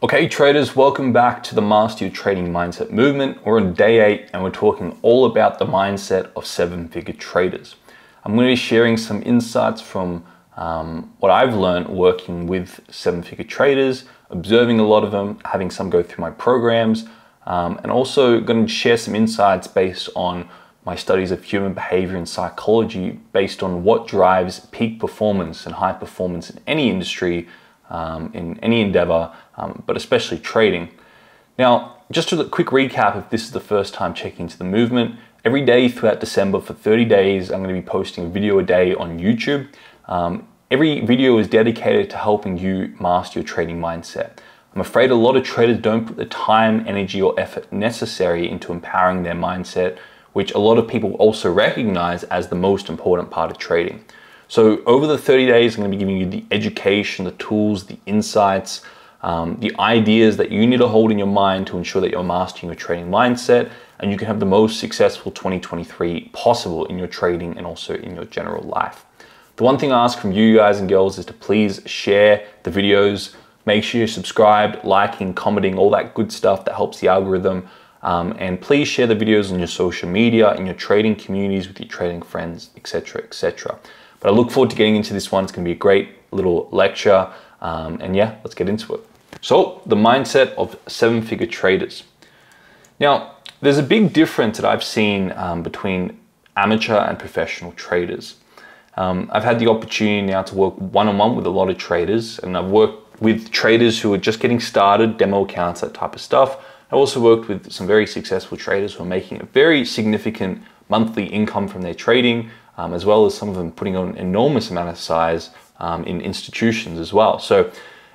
Okay traders, welcome back to the Master Your Trading Mindset movement. We're on day 8 and we're talking all about the mindset of 7-figure traders. I'm going to be sharing some insights from what I've learned working with 7-figure traders, observing a lot of them, having some go through my programs, and also going to share some insights based on my studies of human behavior and psychology based on what drives peak performance and high performance in any industry, in any endeavor, but especially trading. Now, just a quick recap, if this is the first time checking into the movement, every day throughout December for 30 days, I'm going to be posting a video a day on YouTube. Every video is dedicated to helping you master your trading mindset. I'm afraid a lot of traders don't put the time, energy, or effort necessary into empowering their mindset, which a lot of people also recognize as the most important part of trading. So over the 30 days, I'm going to be giving you the education, the tools, the insights, the ideas that you need to hold in your mind to ensure that you're mastering your trading mindset and you can have the most successful 2023 possible in your trading and also in your general life. The one thing I ask from you guys and girls is to please share the videos. Make sure you're subscribed, liking, commenting, all that good stuff that helps the algorithm. And please share the videos on your social media, in your trading communities, with your trading friends, etc., etc. But I look forward to getting into this one. It's going to be a great little lecture. And yeah, let's get into it. So the mindset of 7-figure traders. Now, there's a big difference that I've seen between amateur and professional traders. I've had the opportunity now to work one-on-one with a lot of traders, and I've worked with traders who are just getting started, demo accounts, that type of stuff. I also worked with some very successful traders who are making a very significant monthly income from their trading, as well as some of them putting on an enormous amount of size in institutions as well. So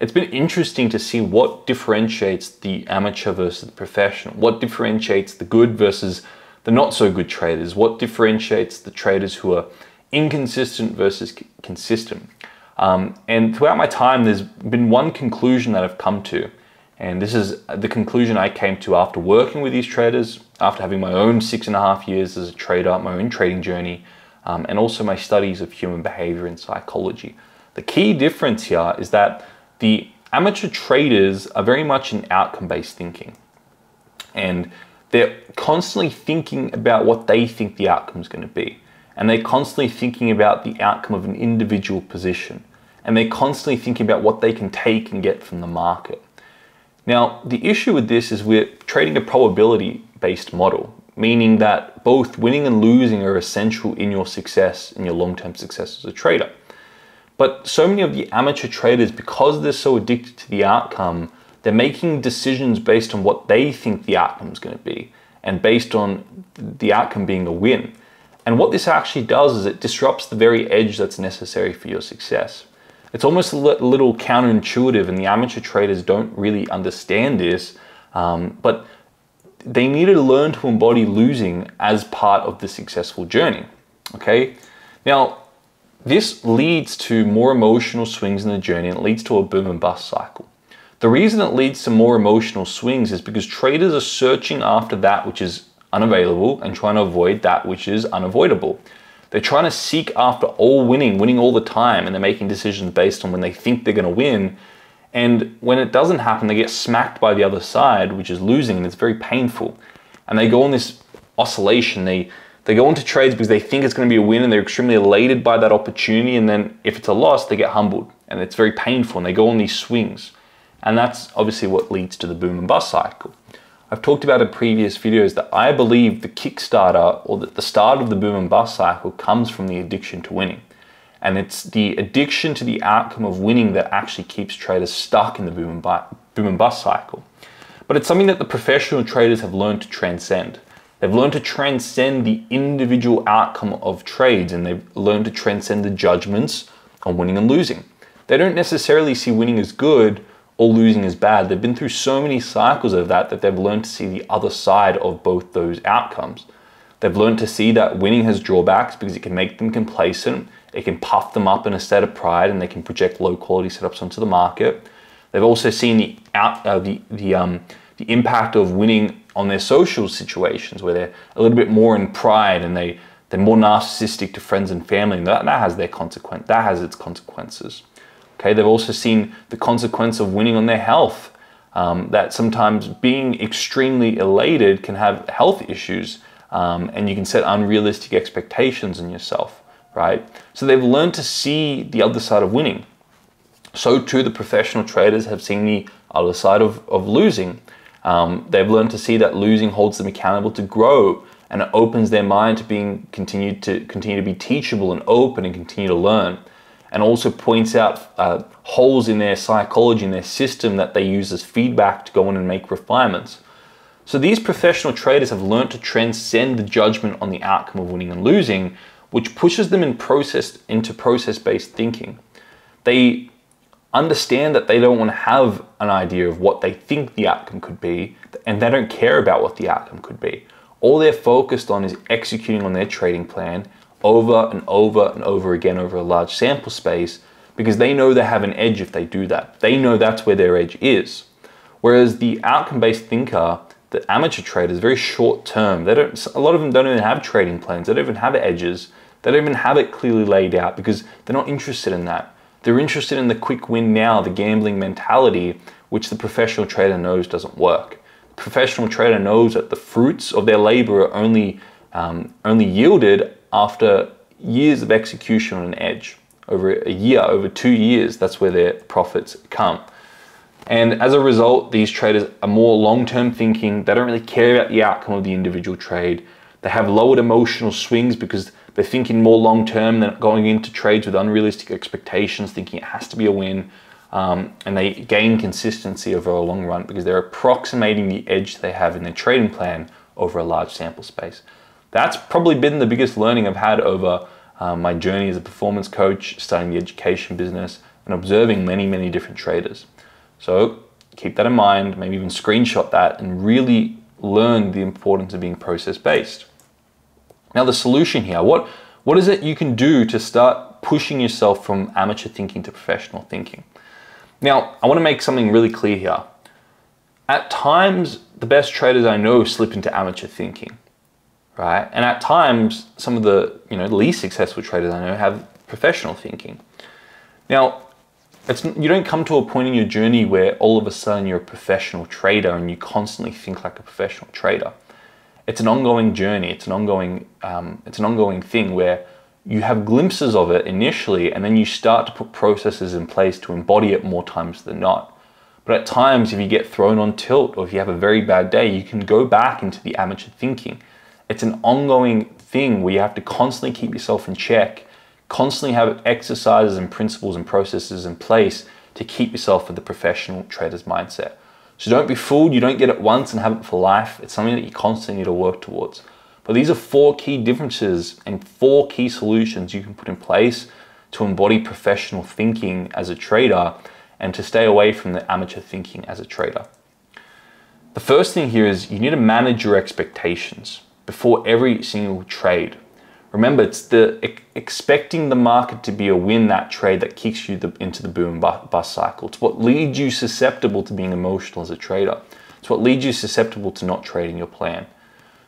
it's been interesting to see what differentiates the amateur versus the professional, what differentiates the good versus the not so good traders, what differentiates the traders who are inconsistent versus consistent. And throughout my time, there's been one conclusion that I've come to, and this is the conclusion I came to after working with these traders, after having my own 6.5 years as a trader, my own trading journey, and also my studies of human behavior and psychology. The key difference here is that the amateur traders are very much in outcome-based thinking, and they're constantly thinking about what they think the outcome is going to be, and they're constantly thinking about the outcome of an individual position, and they're constantly thinking about what they can take and get from the market. Now, the issue with this is we're trading a probability-based model, meaning that both winning and losing are essential in your success, in your long-term success as a trader. But so many of the amateur traders, because they're so addicted to the outcome, they're making decisions based on what they think the outcome is going to be, and based on the outcome being a win. And what this actually does is it disrupts the very edge that's necessary for your success. It's almost a little counterintuitive, and the amateur traders don't really understand this, but they need to learn to embody losing as part of the successful journey, okay? Now, this leads to more emotional swings in the journey, and it leads to a boom and bust cycle. The reason it leads to more emotional swings is because traders are searching after that which is unavailable and trying to avoid that which is unavoidable. They're trying to seek after all winning all the time, and they're making decisions based on when they think they're going to win. And when it doesn't happen, they get smacked by the other side, which is losing, and it's very painful. And they go on this oscillation. They go into trades because they think it's going to be a win, and they're extremely elated by that opportunity. And then if it's a loss, they get humbled, and it's very painful, and they go on these swings. And that's obviously what leads to the boom and bust cycle. I've talked about in previous videos that I believe the Kickstarter, or the start of the boom and bust cycle, comes from the addiction to winning. And it's the addiction to the outcome of winning that actually keeps traders stuck in the boom and bust cycle. But it's something that the professional traders have learned to transcend. They've learned to transcend the individual outcome of trades, and they've learned to transcend the judgments on winning and losing. They don't necessarily see winning as good or losing as bad. They've been through so many cycles of that they've learned to see the other side of both those outcomes. They've learned to see that winning has drawbacks because it can make them complacent, it can puff them up in a state of pride, and they can project low quality setups onto the market. They've also seen the impact of winning on their social situations, where they're a little bit more in pride and they're more narcissistic to friends and family, and that has its consequences. Okay, they've also seen the consequence of winning on their health. that sometimes being extremely elated can have health issues, and you can set unrealistic expectations on yourself, right? So they've learned to see the other side of winning. So too, the professional traders have seen the other side of losing. They've learned to see that losing holds them accountable to grow, and it opens their mind to continue to be teachable and open and continue to learn. And also points out holes in their psychology, in their system, that they use as feedback to go in and make refinements. So these professional traders have learned to transcend the judgment on the outcome of winning and losing, which pushes them into process-based thinking. They understand that they don't want to have an idea of what they think the outcome could be, and they don't care about what the outcome could be. All they're focused on is executing on their trading plan over and over and over again over a large sample space, because they know they have an edge if they do that. They know that's where their edge is. Whereas the outcome-based thinker, the amateur trader, is very short-term. A lot of them don't even have trading plans. They don't even have edges. They don't even have it clearly laid out, because they're not interested in that. They're interested in the quick win now, the gambling mentality, which the professional trader knows doesn't work. The professional trader knows that the fruits of their labor are only yielded after years of execution on an edge. Over a year, over 2 years, that's where their profits come. And as a result, these traders are more long-term thinking. They don't really care about the outcome of the individual trade. They have lowered emotional swings because they're thinking more long-term than going into trades with unrealistic expectations, thinking it has to be a win. And they gain consistency over a long run because they're approximating the edge they have in their trading plan over a large sample space. That's probably been the biggest learning I've had over my journey as a performance coach, starting the education business, and observing many, many different traders. So keep that in mind, maybe even screenshot that, and really learn the importance of being process-based. Now, the solution here, what is it you can do to start pushing yourself from amateur thinking to professional thinking? Now, I want to make something really clear here. At times, the best traders I know slip into amateur thinking, right? And at times, some of the least successful traders I know have professional thinking. Now, you don't come to a point in your journey where all of a sudden you're a professional trader and you constantly think like a professional trader. It's an ongoing journey. It's an ongoing thing where you have glimpses of it initially, and then you start to put processes in place to embody it more times than not. But at times, if you get thrown on tilt, or if you have a very bad day, you can go back into the amateur thinking. It's an ongoing thing where you have to constantly keep yourself in check, constantly have exercises and principles and processes in place to keep yourself with the professional trader's mindset. So don't be fooled. You don't get it once and have it for life. It's something that you constantly need to work towards. But these are 4 key differences and 4 key solutions you can put in place to embody professional thinking as a trader and to stay away from the amateur thinking as a trader. The first thing here is you need to manage your expectations before every single trade. Remember, it's the expecting the market to be a win that trade that kicks you into the boom and bust cycle. It's what leads you susceptible to being emotional as a trader. It's what leads you susceptible to not trading your plan.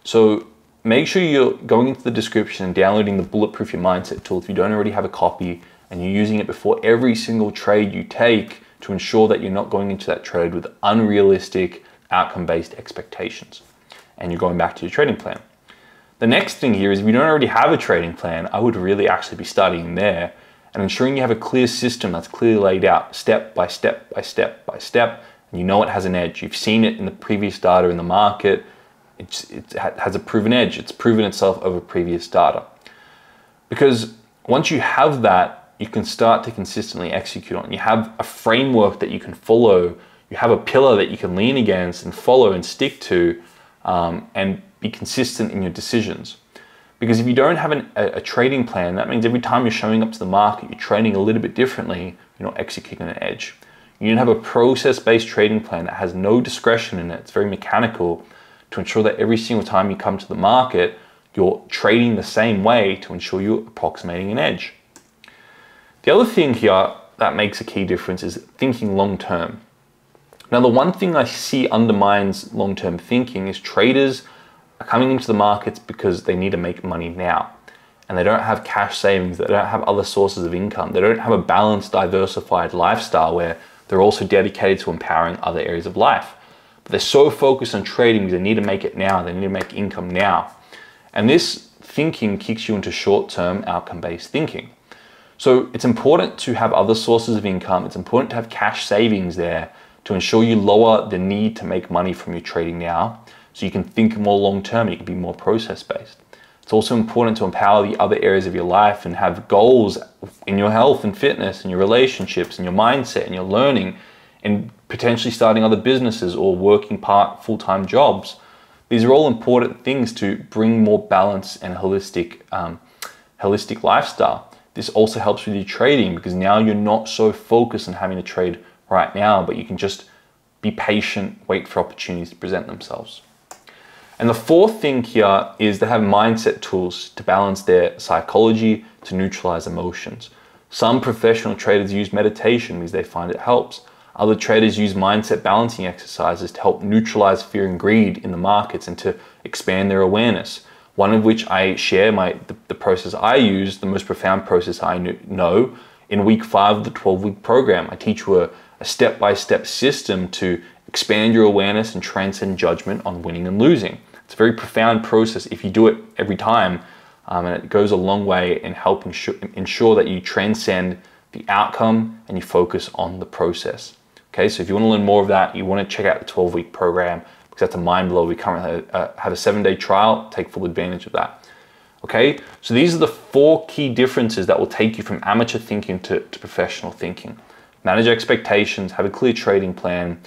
So make sure you're going into the description and downloading the Bulletproof Your Mindset tool if you don't already have a copy, and you're using it before every single trade you take to ensure that you're not going into that trade with unrealistic outcome-based expectations and you're going back to your trading plan. The next thing here is if you don't already have a trading plan, I would really actually be starting there and ensuring you have a clear system that's clearly laid out step by step by step by step, and you know it has an edge. You've seen it in the previous data in the market. It has a proven edge. It's proven itself over previous data. Because once you have that, you can start to consistently execute on. You have a framework that you can follow. You have a pillar that you can lean against and follow and stick to, and be consistent in your decisions. Because if you don't have a trading plan, that means every time you're showing up to the market, you're trading a little bit differently, you're not executing an edge. You need to have a process-based trading plan that has no discretion in it. It's very mechanical to ensure that every single time you come to the market, you're trading the same way to ensure you're approximating an edge. The other thing here that makes a key difference is thinking long-term. Now, the one thing I see undermines long-term thinking is traders are coming into the markets because they need to make money now. And they don't have cash savings, they don't have other sources of income, they don't have a balanced, diversified lifestyle where they're also dedicated to empowering other areas of life. But they're so focused on trading because they need to make it now, they need to make income now. And this thinking kicks you into short-term outcome-based thinking. So it's important to have other sources of income. It's important to have cash savings there to ensure you lower the need to make money from your trading now, so you can think more long-term and you can be more process-based. It's also important to empower the other areas of your life and have goals in your health and fitness and your relationships and your mindset and your learning and potentially starting other businesses or working full-time jobs. These are all important things to bring more balance and holistic lifestyle. This also helps with your trading because now you're not so focused on having to trade right now, but you can just be patient, wait for opportunities to present themselves. And the fourth thing here is to have mindset tools to balance their psychology, to neutralize emotions. Some professional traders use meditation because they find it helps. Other traders use mindset balancing exercises to help neutralize fear and greed in the markets and to expand their awareness. One of which I share the process I use, the most profound process I know. In week 5 of the 12-week program, I teach you a step-by-step system to expand your awareness and transcend judgment on winning and losing. It's a very profound process if you do it every time, and it goes a long way in helping ensure that you transcend the outcome and you focus on the process. Okay, so if you want to learn more of that, you want to check out the 12-week program because that's a mind blower. We currently have a 7-day trial. Take full advantage of that. Okay, so these are the 4 key differences that will take you from amateur thinking to professional thinking. Manage expectations, have a clear trading plan,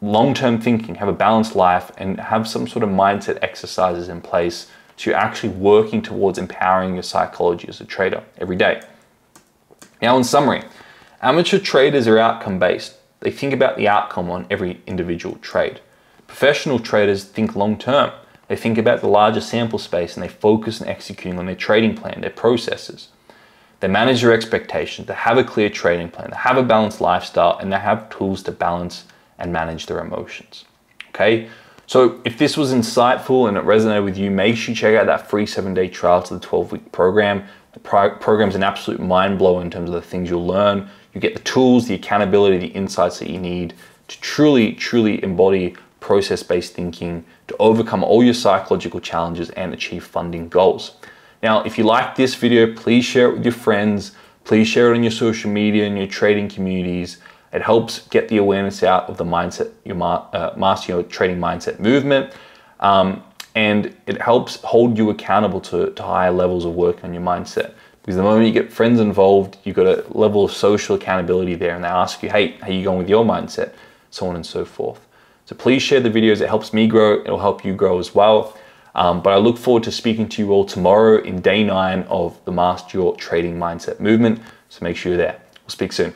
long-term thinking, have a balanced life, and have some sort of mindset exercises in place so you're actually working towards empowering your psychology as a trader every day. Now, in summary, amateur traders are outcome-based. They think about the outcome on every individual trade. Professional traders think long-term. They think about the larger sample space and they focus on executing on their trading plan, their processes. They manage their expectations, they have a clear trading plan, they have a balanced lifestyle, and they have tools to balance and manage their emotions. Okay, so if this was insightful and it resonated with you, make sure you check out that free 7-day trial to the 12-week program. The program's an absolute mind blower in terms of the things you'll learn. You get the tools, the accountability, the insights that you need to truly embody process-based thinking to overcome all your psychological challenges and achieve funding goals. Now, if you like this video, please share it with your friends. Please share it on your social media and your trading communities. It helps get the awareness out of the mindset, master your trading mindset movement. And it helps hold you accountable to higher levels of work on your mindset. Because the moment you get friends involved, you've got a level of social accountability there and they ask you, hey, how are you going with your mindset? So on and so forth. So please share the videos. It helps me grow. It'll help you grow as well. But I look forward to speaking to you all tomorrow in day 9 of the Master Your Trading Mindset movement. So make sure you're there. We'll speak soon.